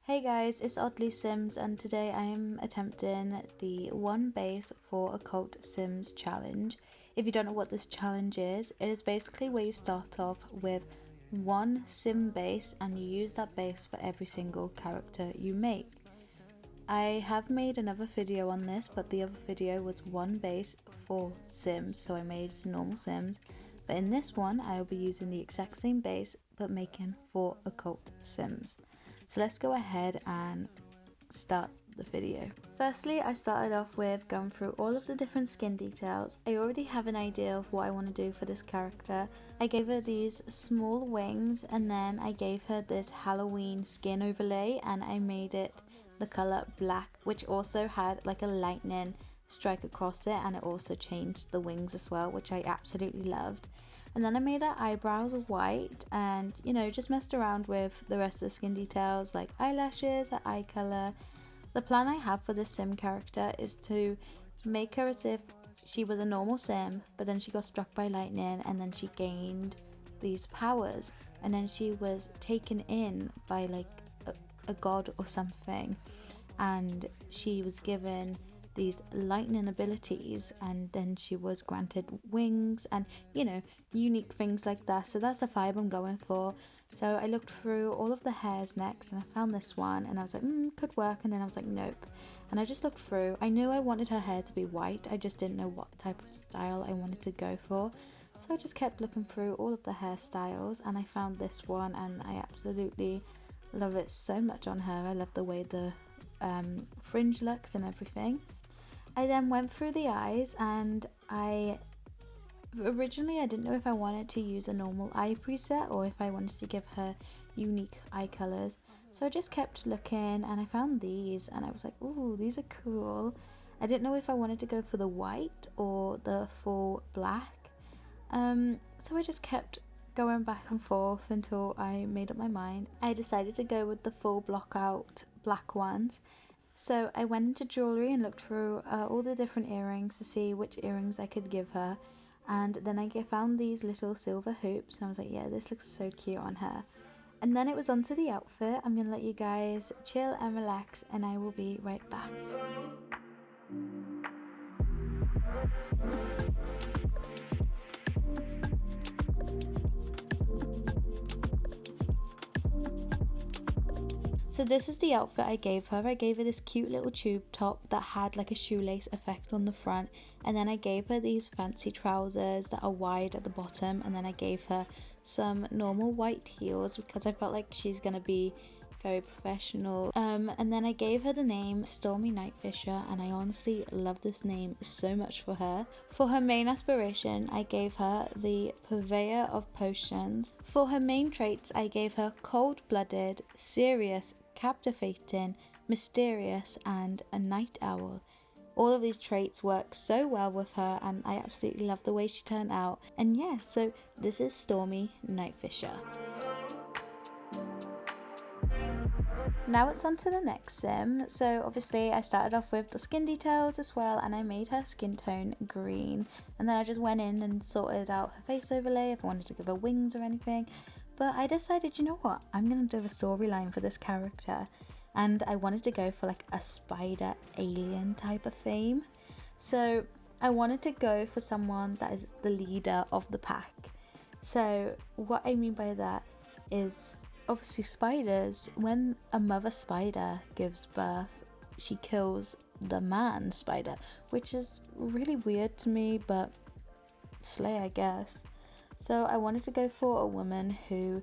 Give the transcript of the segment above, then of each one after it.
Hey guys, it's Oddly Sims and today I am attempting the one base for Occult Sims challenge. If you don't know what this challenge is, it is basically where you start off with one sim base and you use that base for every single character you make. I have made another video on this, but the other video was one base for Sims, so I made normal Sims. But in this one, I will be using the exact same base, but making 4 Occult Sims. So let's go ahead and start the video. Firstly, I started off with going through all of the different skin details. I already have an idea of what I want to do for this character. I gave her these small wings and then I gave her this Halloween skin overlay and I made it the color black, which also had like a lightning strike across it, and it also changed the wings as well, which I absolutely loved. And then I made her eyebrows white and, you know, just messed around with the rest of the skin details like eyelashes, her eye color. The plan I have for this sim character is to make her as if she was a normal sim, but then she got struck by lightning and then she gained these powers, and then she was taken in by like a god or something, and she was given these lightning abilities, and then she was granted wings and, you know, unique things like that. So that's a vibe I'm going for. So I looked through all of the hairs next and I found this one and I was like, could work, and then I was like, nope. And I just looked through. I knew I wanted her hair to be white, I just didn't know what type of style I wanted to go for. So I just kept looking through all of the hairstyles and I found this one and I absolutely love it so much on her. I love the way the fringe looks and everything. I then went through the eyes and originally I didn't know if I wanted to use a normal eye preset or if I wanted to give her unique eye colors. So I just kept looking and I found these and I was like, ooh, these are cool. I didn't know if I wanted to go for the white or the full black. So I just kept going back and forth until I made up my mind. I decided to go with the full block out black ones. So I went into jewellery and looked through all the different earrings to see which earrings I could give her, and then I found these little silver hoops and I was like, yeah, this looks so cute on her. And then it was onto the outfit. I'm gonna let you guys chill and relax and I will be right back. So this is the outfit I gave her. I gave her this cute little tube top that had like a shoelace effect on the front, and then I gave her these fancy trousers that are wide at the bottom, and then I gave her some normal white heels because I felt like she's gonna be very professional. And then I gave her the name Stormy Nightfisher, and I honestly love this name so much for her. For her main aspiration, I gave her the Purveyor of Potions. For her main traits, I gave her cold-blooded, serious, captivating, mysterious, and a night owl. All of these traits work so well with her and I absolutely love the way she turned out. And yes, so this is Stormy Nightfisher. Now it's on to the next sim. So obviously I started off with the skin details as well, and I made her skin tone green, and then I just went in and sorted out her face overlay if I wanted to give her wings or anything. But I decided, you know what, I'm gonna do a storyline for this character, and I wanted to go for like a spider alien type of theme. So I wanted to go for someone that is the leader of the pack. So what I mean by that is, obviously spiders, when a mother spider gives birth, she kills the man spider, which is really weird to me, but slay, I guess. So I wanted to go for a woman who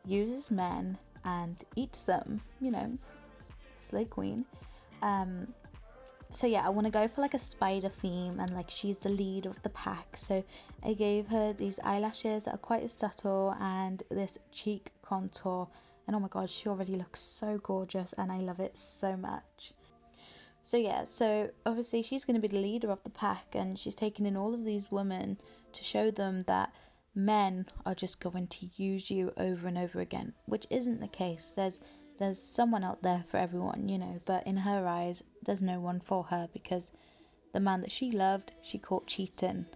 uses men and eats them, you know, slay queen. So yeah, I want to go for like a spider theme, and like she's the lead of the pack. So I gave her these eyelashes that are quite subtle and this cheek contour, and oh my god, she already looks so gorgeous and I love it so much. So yeah, so obviously she's going to be the leader of the pack, and she's taken in all of these women to show them that men are just going to use you over and over again, which isn't the case. There's someone out there for everyone, you know, but in her eyes, there's no one for her because the man that she loved, she caught cheating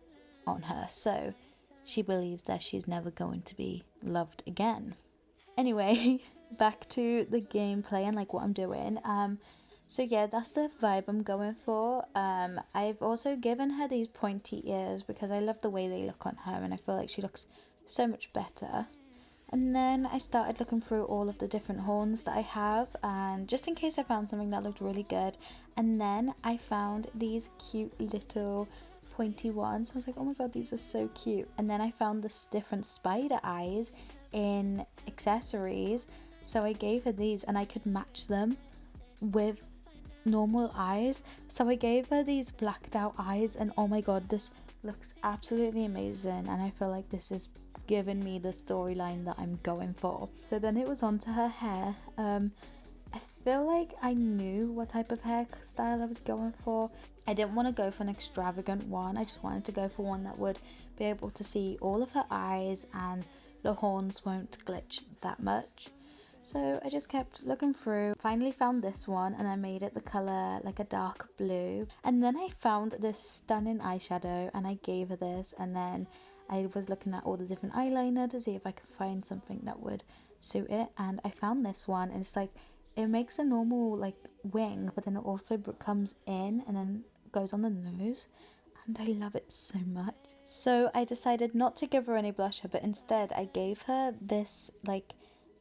on her. So she believes that she's never going to be loved again. Anyway, back to the gameplay and like what I'm doing. So yeah, that's the vibe I'm going for. I've also given her these pointy ears because I love the way they look on her and I feel like she looks so much better. And then I started looking through all of the different horns that I have, and just in case I found something that looked really good. And then I found these cute little pointy ones. I was like, oh my god, these are so cute. And then I found this different spider eyes in accessories, so I gave her these and I could match them with normal eyes, so I gave her these blacked out eyes, and oh my god, this looks absolutely amazing, and I feel like this is giving me the storyline that I'm going for. So then it was on to her hair. I feel like I knew what type of hairstyle I was going for. I didn't want to go for an extravagant one, I just wanted to go for one that would be able to see all of her eyes and the horns won't glitch that much. So I just kept looking through, finally found this one, and I made it the colour like a dark blue. And then I found this stunning eyeshadow and I gave her this, and then I was looking at all the different eyeliner to see if I could find something that would suit it, and I found this one, and it's like, it makes a normal like wing, but then it also comes in and then goes on the nose, and I love it so much. So I decided not to give her any blusher, but instead I gave her this like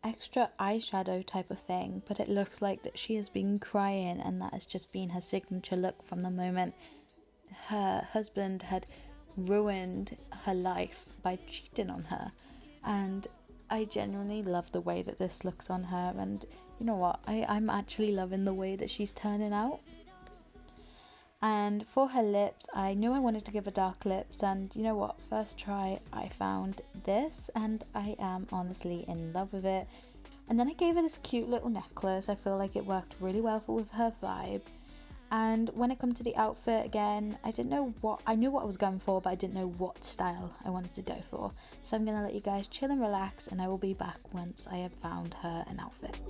extra eyeshadow type of thing, but it looks like that she has been crying, and that has just been her signature look from the moment her husband had ruined her life by cheating on her. And I genuinely love the way that this looks on her, and you know what, I'm actually loving the way that she's turning out. And for her lips, I knew I wanted to give her dark lips, and you know what, first try I found this and I am honestly in love with it. And then I gave her this cute little necklace. I feel like it worked really well with her vibe. And when it comes to the outfit, again, I knew what I was going for, but I didn't know what style I wanted to go for. So I'm gonna let you guys chill and relax, and I will be back once I have found her an outfit.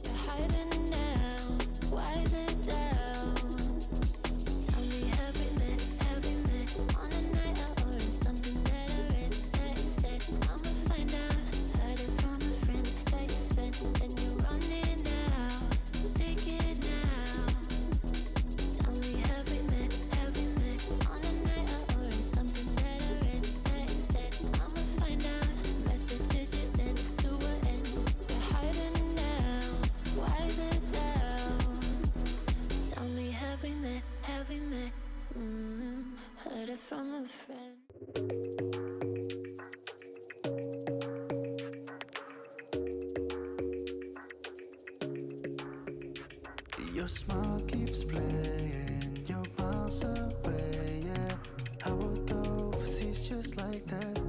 Heard it from a friend. Your smile keeps playing, you're miles away, yeah. I would go overseas just like that.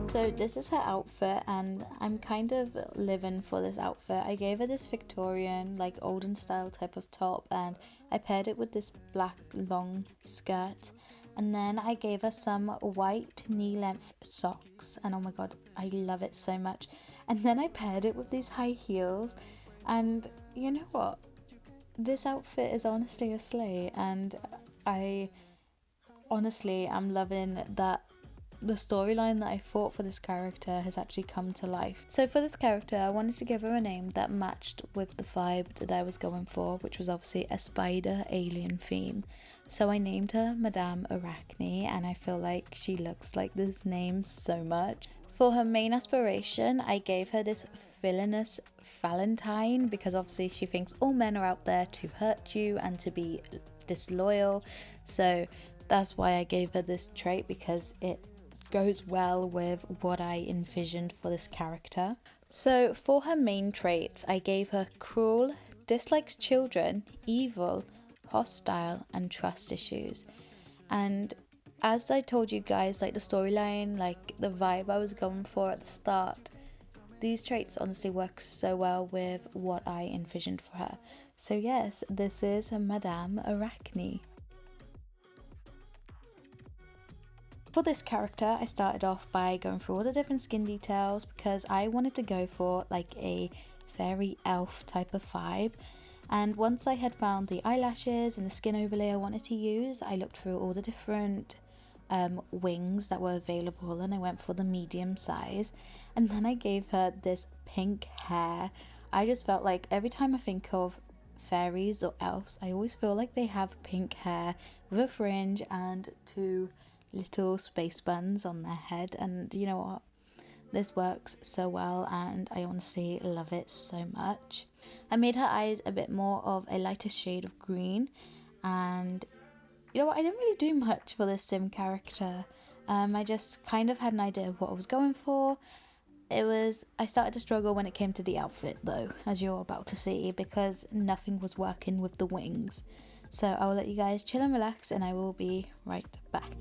So this is her outfit, and I'm kind of living for this outfit. I gave her this Victorian, like olden style type of top, and I paired it with this black long skirt, and then I gave her some white knee-length socks, and oh my god, I love it so much. And then I paired it with these high heels, and you know what, this outfit is honestly a slay, and I honestly am loving that the storyline that I thought for this character has actually come to life. So for this character, I wanted to give her a name that matched with the vibe that I was going for, which was obviously a spider alien theme. So I named her Madame Arachne, and I feel like she looks like this name so much. For her main aspiration, I gave her this villainous Valentine, because obviously she thinks all men are out there to hurt you and to be disloyal. So that's why I gave her this trait, because it goes well with what I envisioned for this character. So for her main traits, I gave her cruel, dislikes children, evil, hostile, and trust issues. And as I told you guys, like the storyline, like the vibe I was going for at the start, these traits honestly work so well with what I envisioned for her. So yes, this is Madame Arachne. For this character, I started off by going through all the different skin details, because I wanted to go for like a fairy elf type of vibe. And once I had found the eyelashes and the skin overlay I wanted to use, I looked through all the different wings that were available, and I went for the medium size. And then I gave her this pink hair. I just felt like every time I think of fairies or elves, I always feel like they have pink hair with a fringe and two little space buns on their head. And you know what? This works so well, and I honestly love it so much. I made her eyes a bit more of a lighter shade of green, and you know what, I didn't really do much for this sim character. I just kind of had an idea of what I was going for. I started to struggle when it came to the outfit though, as you're about to see, because nothing was working with the wings. So I will let you guys chill and relax, and I will be right back.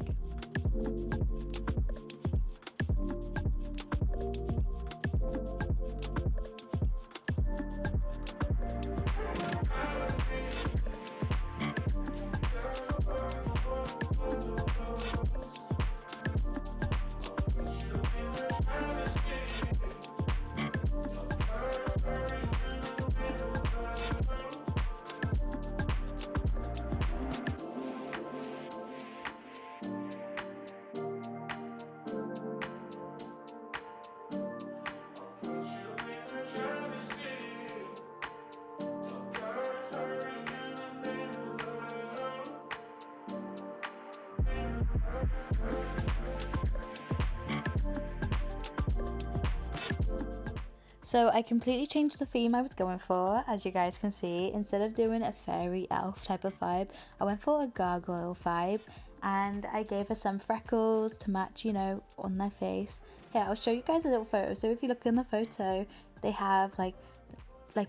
So I completely changed the theme I was going for, as you guys can see. Instead of doing a fairy elf type of vibe, I went for a gargoyle vibe, and I gave her some freckles to match, you know, on their face. Here, I'll show you guys a little photo. So if you look in the photo, they have like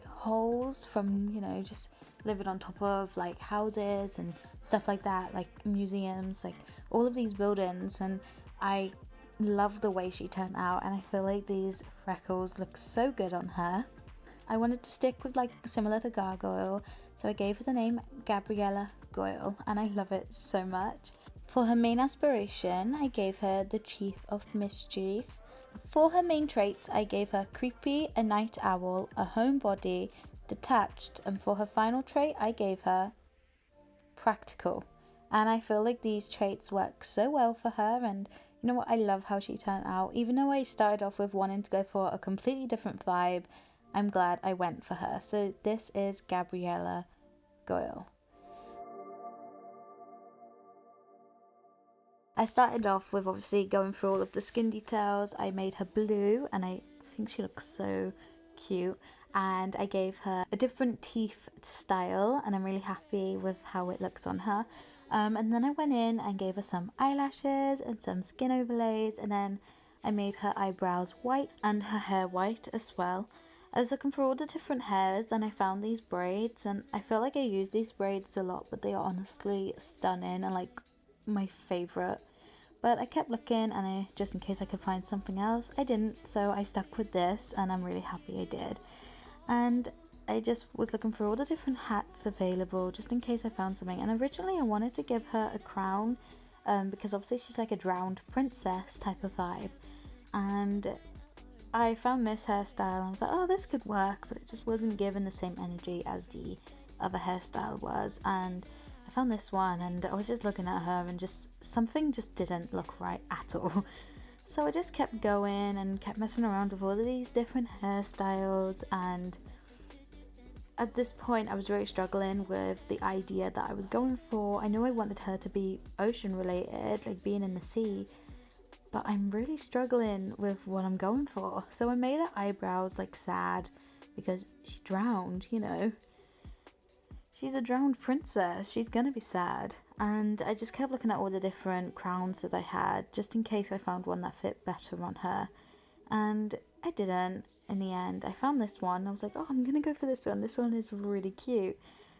holes from, you know, just living on top of like houses and stuff like that, like museums, like all of these buildings. And I love the way she turned out, and I feel like these freckles look so good on her. I wanted to stick with like similar to gargoyle, so I gave her the name Gabriella Goyle, and I love it so much. For her main aspiration, I gave her the Chief of Mischief. For her main traits, I gave her creepy, a night owl, a homebody, detached, and for her final trait, I gave her practical. And I feel like these traits work so well for her, and you know what, I love how she turned out. Even though I started off with wanting to go for a completely different vibe, I'm glad I went for her. So this is Gabriella Goyle. I started off with obviously going through all of the skin details. I made her blue, and I think she looks so cute. And I gave her a different teeth style, and I'm really happy with how it looks on her. And then I went in and gave her some eyelashes and some skin overlays, and then I made her eyebrows white and her hair white as well. I was looking for all the different hairs, and I found these braids, and I feel like I use these braids a lot, but they are honestly stunning and like my favourite. But I kept looking, and just in case I could find something else, I didn't, so I stuck with this, and I'm really happy I did. And I just was looking for all the different hats available just in case I found something. And originally I wanted to give her a crown, because obviously she's like a drowned princess type of vibe. And I found this hairstyle and I was like, oh, this could work, but it just wasn't given the same energy as the other hairstyle was. And I found this one, and I was just looking at her, and just something just didn't look right at all. So I just kept going and kept messing around with all of these different hairstyles, and at this point I was really struggling with the idea that I was going for. I knew I wanted her to be ocean related, like being in the sea, but I'm really struggling with what I'm going for. So I made her eyebrows like sad, because she drowned, you know. She's a drowned princess, she's gonna be sad. And I just kept looking at all the different crowns that I had, just in case I found one that fit better on her. And I didn't in the end. I found this one. I was like, oh, I'm gonna go for this one. This one is really cute.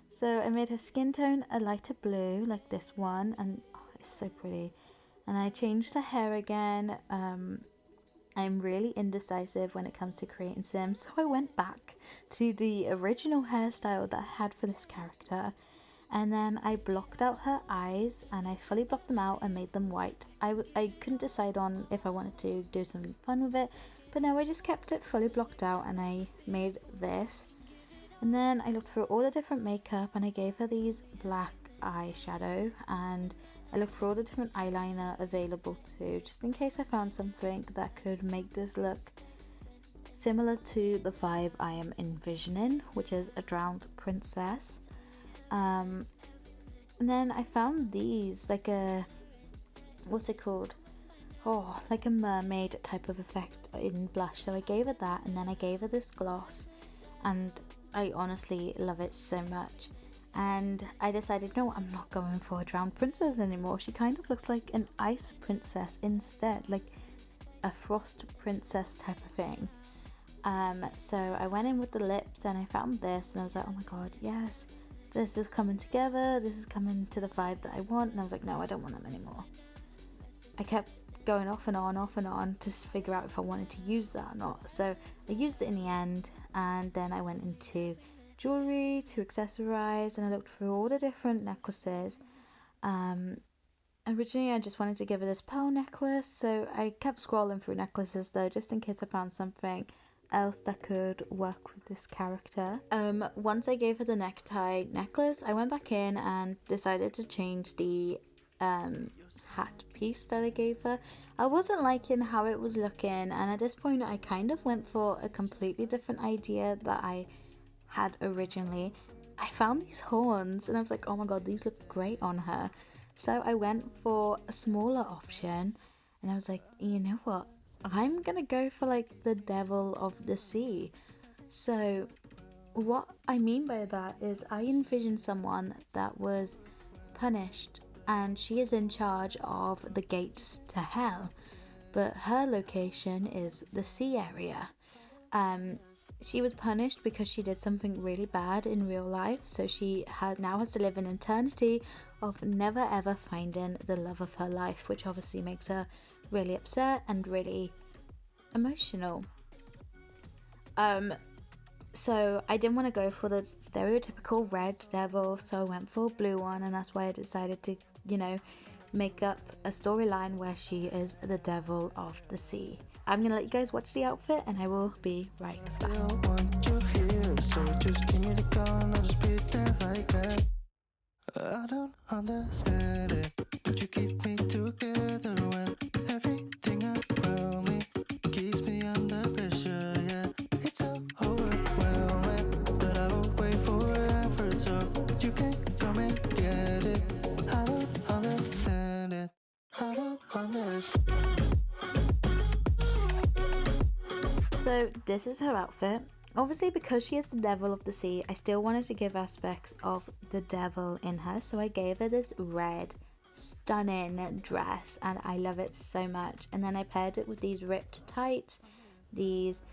So I made her skin tone a lighter blue, like this one, and oh, it's so pretty. And I changed the hair again. I'm really indecisive when it comes to creating Sims, so I went back to the original hairstyle that I had for this character. And then I blocked out her eyes, and I fully blocked them out and made them white. I couldn't decide on if I wanted to do something fun with it, but no, I just kept it fully blocked out, and I made this. And then I looked through all the different makeup, and I gave her these black eyeshadow, and I looked for all the different eyeliner available too, just in case I found something that could make this look similar to the vibe I am envisioning, which is a drowned princess. And then I found these, like a, what's it called? Oh, like a mermaid type of effect in blush. So I gave her that, and then I gave her this gloss, and I honestly love it so much. And I decided, no, I'm not going for a drowned princess anymore. She kind of looks like an ice princess instead, like a frost princess type of thing. So I went in with the lips, and I found this, and I was like, oh my god, yes, this is coming together, this is coming to the vibe that I want. And I was like, no, I don't want them anymore. I kept going off and on to figure out if I wanted to use that or not. So I used it in the end, and then I went into jewelry to accessorize, and I looked through all the different necklaces. Originally I just wanted to give her this pearl necklace, so I kept scrolling through necklaces though, just in case I found something else that could work with this character. Once I gave her the necktie necklace, I went back in and decided to change the hat piece that I gave her. I wasn't liking how it was looking, and at this point I kind of went for a completely different idea that I had originally. I found these horns and I was like, oh my god, these look great on her. So I went for a smaller option, and I was like, you know what, I'm gonna go for like the devil of the sea. So what I mean by that is I envisioned someone that was punished, and she is in charge of the gates to hell, but her location is the sea area. She was punished because she did something really bad in real life, so she now has to live an eternity of never ever finding the love of her life, which obviously makes her really upset and really emotional. So I didn't want to go for the stereotypical red devil, so I went for a blue one, and that's why I decided to, make up a storyline where she is the devil of the sea. I'm gonna let you guys watch the outfit, and I will be right back. Still want you here, so just give me the gun, I'll just be there like that. I don't understand it, but you keep me together when everything around me keeps me under pressure, yeah. It's so overwhelming, but I will wait forever, so you can come and get it. I don't understand it, I don't understand. So this is her outfit. Obviously, because she is the devil of the sea, I still wanted to give aspects of the devil in her, so I gave her this red stunning dress, and I love it so much. And then I paired it with these ripped tights, these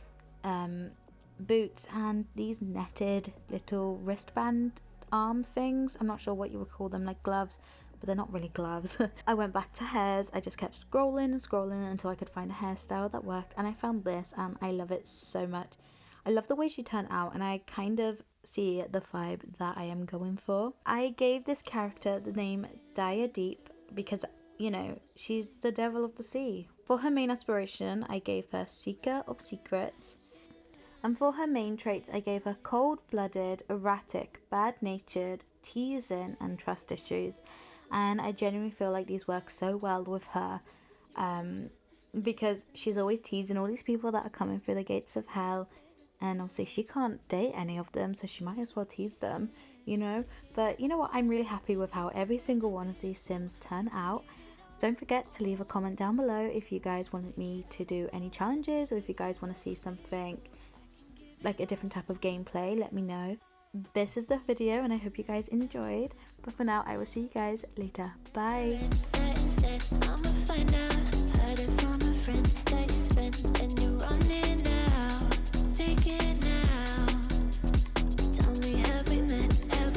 boots, and these netted little wristband arm things. I'm not sure what you would call them, like gloves, but they're not really gloves. I went back to hairs. I just kept scrolling until I could find a hairstyle that worked, and I found this, and I love it so much. I love the way she turned out, and I kind of see the vibe that I am going for. I gave this character the name Dire Deep because, she's the devil of the sea. For her main aspiration, I gave her Seeker of Secrets. And for her main traits, I gave her cold-blooded, erratic, bad-natured, teasing, and trust issues. And I genuinely feel like these work so well with her, because she's always teasing all these people that are coming through the gates of hell. And obviously she can't date any of them, so she might as well tease them, But you know what? I'm really happy with how every single one of these Sims turn out. Don't forget to leave a comment down below if you guys want me to do any challenges, or if you guys want to see something like a different type of gameplay. Let me know. This is the video, and I hope you guys enjoyed. But for now, I will see you guys later. Bye.